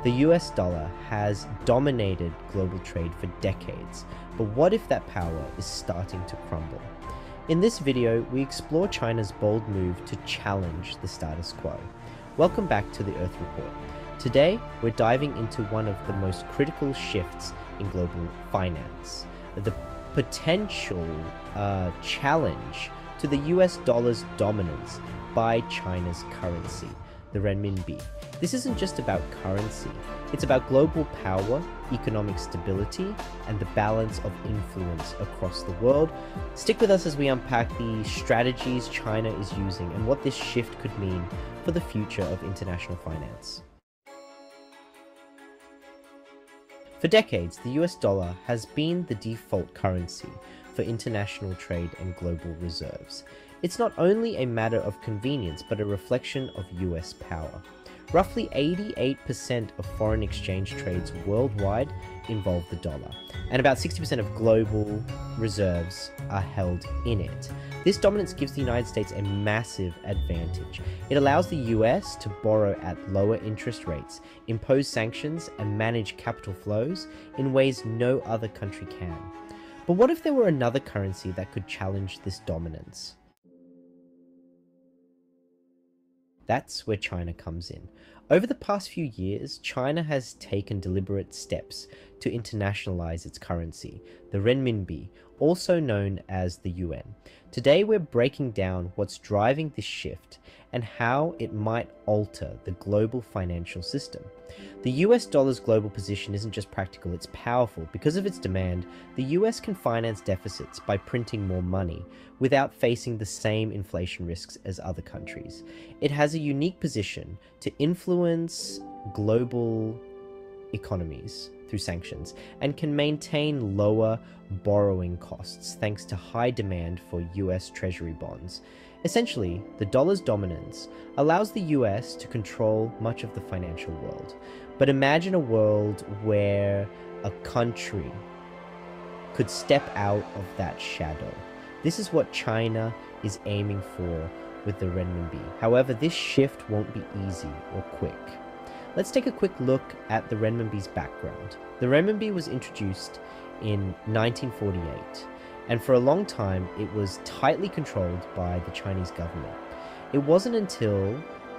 The US dollar has dominated global trade for decades, but what if that power is starting to crumble? In this video, we explore China's bold move to challenge the status quo. Welcome back to the Earth Report. Today, we're diving into one of the most critical shifts in global finance, the potential challenge to the US dollar's dominance by China's currency, the renminbi. This isn't just about currency, it's about global power, economic stability, and the balance of influence across the world. Stick with us as we unpack the strategies China is using and what this shift could mean for the future of international finance. For decades, the US dollar has been the default currency for international trade and global reserves. It's not only a matter of convenience, but a reflection of US power. Roughly 88% of foreign exchange trades worldwide involve the dollar, and about 60% of global reserves are held in it. This dominance gives the United States a massive advantage. It allows the US to borrow at lower interest rates, impose sanctions, and manage capital flows in ways no other country can. But what if there were another currency that could challenge this dominance? That's where China comes in. Over the past few years, China has taken deliberate steps to internationalize its currency, the renminbi, also known as the yuan. Today we're breaking down what's driving this shift and how it might alter the global financial system. The US dollar's global position isn't just practical, it's powerful. Because of its demand, the US can finance deficits by printing more money without facing the same inflation risks as other countries. It has a unique position to influence global economies through sanctions and can maintain lower borrowing costs thanks to high demand for US Treasury bonds. Essentially, the dollar's dominance allows the US to control much of the financial world. But imagine a world where a country could step out of that shadow. This is what China is aiming for with the renminbi. However, this shift won't be easy or quick. Let's take a quick look at the renminbi's background. The renminbi was introduced in 1948, and for a long time it was tightly controlled by the Chinese government. It wasn't until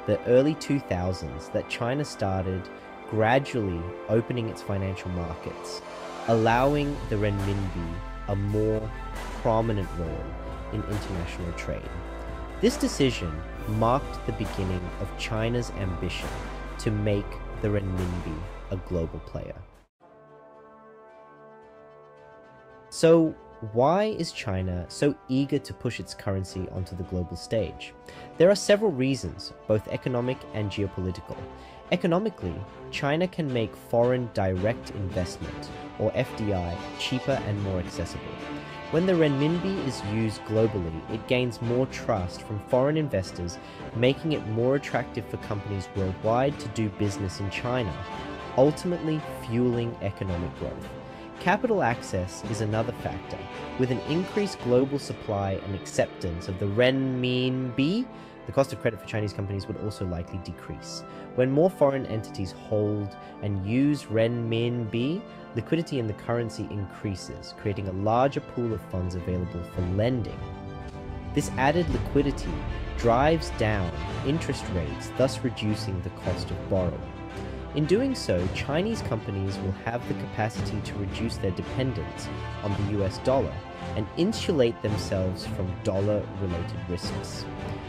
the early 2000s that China started gradually opening its financial markets, allowing the renminbi a more prominent role in international trade. This decision marked the beginning of China's ambition to make the renminbi a global player. So, why is China so eager to push its currency onto the global stage? There are several reasons, both economic and geopolitical. Economically, China can make foreign direct investment, or FDI, cheaper and more accessible. When the renminbi is used globally, it gains more trust from foreign investors, making it more attractive for companies worldwide to do business in China, ultimately fueling economic growth. Capital access is another factor. With an increased global supply and acceptance of the renminbi, the cost of credit for Chinese companies would also likely decrease. When more foreign entities hold and use renminbi, liquidity in the currency increases, creating a larger pool of funds available for lending. This added liquidity drives down interest rates, thus reducing the cost of borrowing. In doing so, Chinese companies will have the capacity to reduce their dependence on the US dollar and insulate themselves from dollar-related risks.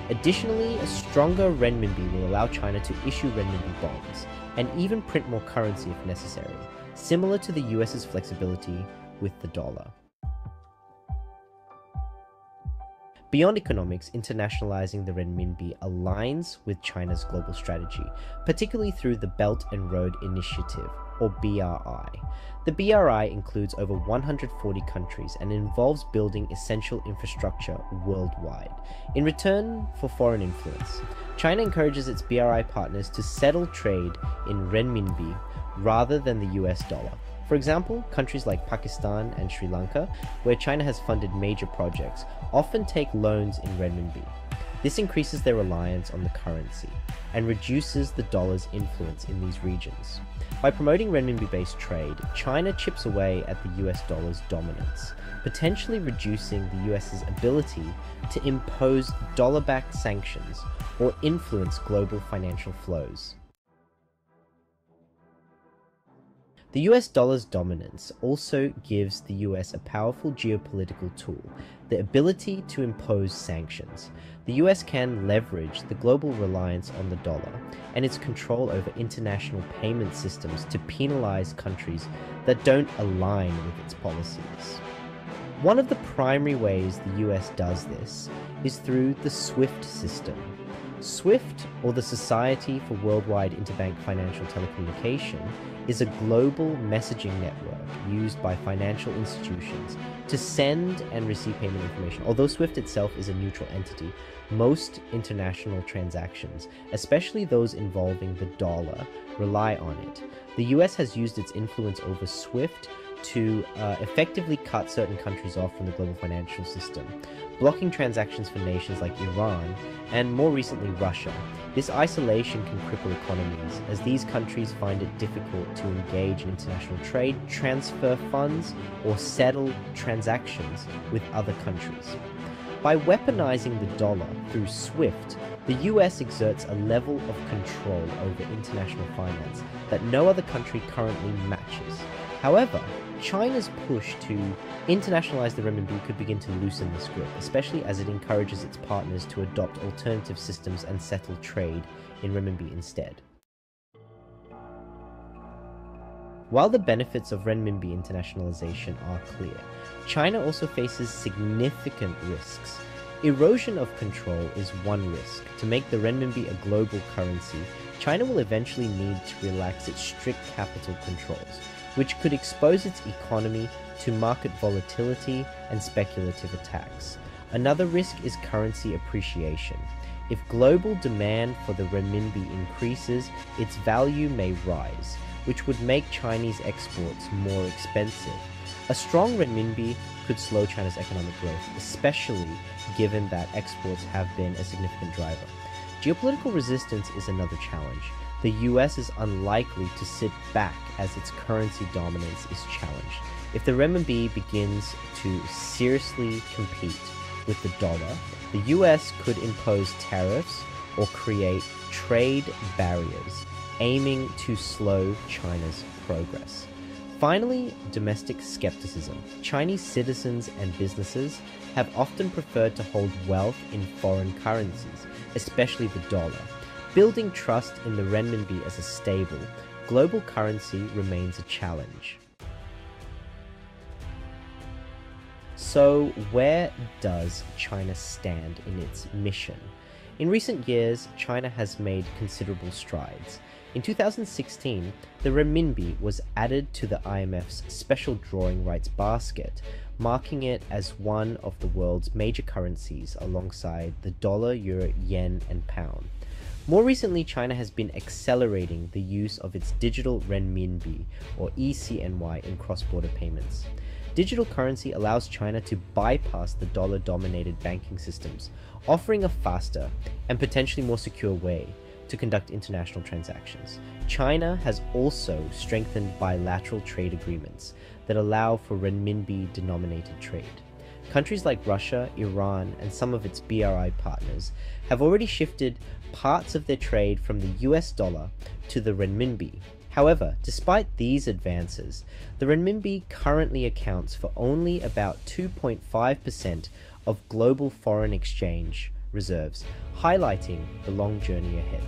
Additionally, a stronger renminbi will allow China to issue renminbi bonds and even print more currency if necessary, similar to the US's flexibility with the dollar. Beyond economics, internationalizing the renminbi aligns with China's global strategy, particularly through the Belt and Road Initiative, or BRI. The BRI includes over 140 countries and involves building essential infrastructure worldwide. In return for foreign influence, China encourages its BRI partners to settle trade in renminbi rather than the US dollar. For example, countries like Pakistan and Sri Lanka, where China has funded major projects, often take loans in renminbi. This increases their reliance on the currency and reduces the dollar's influence in these regions. By promoting renminbi-based trade, China chips away at the US dollar's dominance, potentially reducing the US's ability to impose dollar-backed sanctions or influence global financial flows. The US dollar's dominance also gives the US a powerful geopolitical tool, the ability to impose sanctions. The US can leverage the global reliance on the dollar and its control over international payment systems to penalize countries that don't align with its policies. One of the primary ways the US does this is through the SWIFT system. SWIFT, or the Society for Worldwide Interbank Financial Telecommunication, is a global messaging network used by financial institutions to send and receive payment information. Although SWIFT itself is a neutral entity, most international transactions, especially those involving the dollar, rely on it. The US has used its influence over SWIFT to effectively cut certain countries off from the global financial system, blocking transactions for nations like Iran and more recently Russia. This isolation can cripple economies, as these countries find it difficult to engage in international trade, transfer funds, or settle transactions with other countries. By weaponizing the dollar through SWIFT, the US exerts a level of control over international finance that no other country currently matches. However, China's push to internationalize the renminbi could begin to loosen this grip, especially as it encourages its partners to adopt alternative systems and settle trade in renminbi instead. While the benefits of renminbi internationalization are clear, China also faces significant risks. Erosion of control is one risk. To make the renminbi a global currency, China will eventually need to relax its strict capital controls, which could expose its economy to market volatility and speculative attacks. Another risk is currency appreciation. If global demand for the renminbi increases, its value may rise, which would make Chinese exports more expensive. A strong renminbi could slow China's economic growth, especially given that exports have been a significant driver. Geopolitical resistance is another challenge. The US is unlikely to sit back as its currency dominance is challenged. If the renminbi begins to seriously compete with the dollar, the US could impose tariffs or create trade barriers, aiming to slow China's progress. Finally, domestic skepticism. Chinese citizens and businesses have often preferred to hold wealth in foreign currencies, especially the dollar. Building trust in the renminbi as a stable, global currency remains a challenge. So, where does China stand in its mission? In recent years, China has made considerable strides. In 2016, the renminbi was added to the IMF's special drawing rights basket, marking it as one of the world's major currencies alongside the dollar, euro, yen, and pound. More recently, China has been accelerating the use of its digital renminbi, or ECNY, in cross-border payments. Digital currency allows China to bypass the dollar-dominated banking systems, offering a faster and potentially more secure way to conduct international transactions. China has also strengthened bilateral trade agreements that allow for renminbi-denominated trade. Countries like Russia, Iran, and some of its BRI partners have already shifted parts of their trade from the US dollar to the renminbi. However, despite these advances, the renminbi currently accounts for only about 2.5% of global foreign exchange reserves, highlighting the long journey ahead.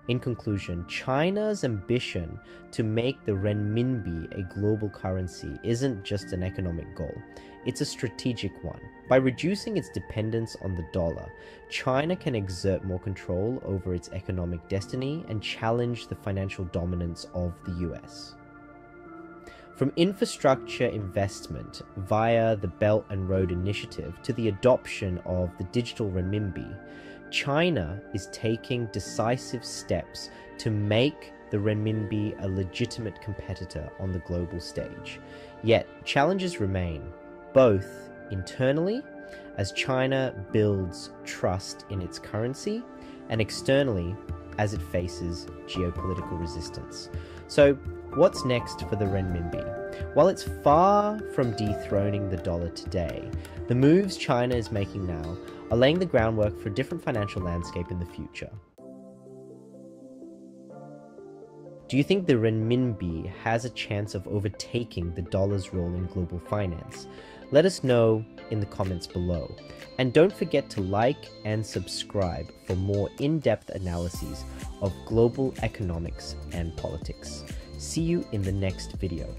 In conclusion, China's ambition to make the renminbi a global currency isn't just an economic goal, it's a strategic one. By reducing its dependence on the dollar, China can exert more control over its economic destiny and challenge the financial dominance of the US. From infrastructure investment via the Belt and Road Initiative to the adoption of the digital renminbi, China is taking decisive steps to make the renminbi a legitimate competitor on the global stage. Yet, challenges remain, both internally as China builds trust in its currency, and externally as it faces geopolitical resistance. So what's next for the renminbi? While it's far from dethroning the dollar today, the moves China is making now are laying the groundwork for a different financial landscape in the future. Do you think the renminbi has a chance of overtaking the dollar's role in global finance? Let us know in the comments below. And don't forget to like and subscribe for more in-depth analyses of global economics and politics. See you in the next video.